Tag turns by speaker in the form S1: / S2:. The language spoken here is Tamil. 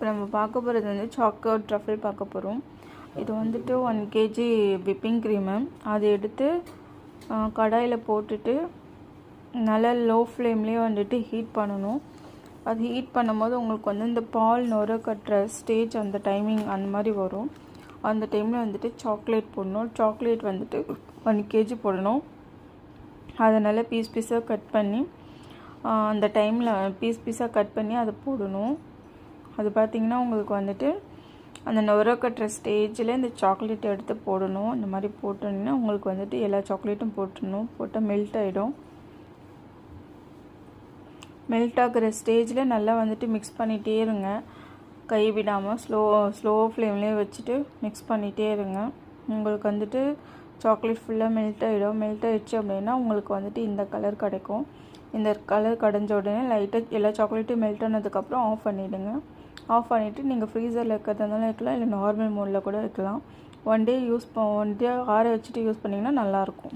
S1: இப்போ நம்ம பார்க்க போகிறது வந்து சாக்லேட் ட்ரஃபிள் பார்க்க போகிறோம். இது வந்துட்டு 1 kg விப்பிங் க்ரீமு அதை எடுத்து கடாயில் போட்டுட்டு நல்லா லோ ஃப்ளேம்லேயே வந்துட்டு ஹீட் பண்ணணும். அது ஹீட் பண்ணும்போது உங்களுக்கு வந்து இந்த பால் நுர கட்டுற ஸ்டேஜ் அந்த டைமிங் அந்த மாதிரி வரும். அந்த டைமில் வந்துட்டு சாக்லேட் போடணும். சாக்லேட் வந்துட்டு 1 kg போடணும். அதை நல்லா பீஸாக கட் பண்ணி அந்த டைமில் பீஸாக கட் பண்ணி அதை போடணும். அது பார்த்திங்கன்னா உங்களுக்கு வந்துட்டு அந்த நுர கட்டுற ஸ்டேஜில் இந்த சாக்லேட் எடுத்து போடணும். இந்த மாதிரி போட்டோன்னா உங்களுக்கு வந்துட்டு எல்லா சாக்லேட்டும் போட்டுடணும். போட்டால் மெல்ட் ஆகிடும். மெல்ட் ஆகிற ஸ்டேஜில் நல்லா வந்துட்டு மிக்ஸ் பண்ணிகிட்டே இருங்க. கை விடாமல் ஸ்லோ ஃப்ளேம்லேயே வச்சுட்டு மிக்ஸ் பண்ணிகிட்டே இருங்க. உங்களுக்கு வந்துட்டு சாக்லேட் ஃபுல்லாக மெல்ட் ஆகிடும். மெல்ட் ஆகிடுச்சு அப்படின்னா உங்களுக்கு வந்துட்டு இந்த கலர் கிடைக்கும். இந்த கலர் கடைஞ்ச உடனே லைட்டாக எல்லா சாக்லேட்டும் மெல்ட் ஆனதுக்கப்புறம் ஆஃப் பண்ணிவிடுங்க. ஆஃப் பண்ணிவிட்டு நீங்கள் ஃப்ரீசரில் இருக்கிறதுனால வைக்கலாம், இல்லை நார்மல் மோடில் கூட வைக்கலாம். ஒன் டே ஆற வச்சுட்டு யூஸ் பண்ணிங்கன்னா நல்லாயிருக்கும்.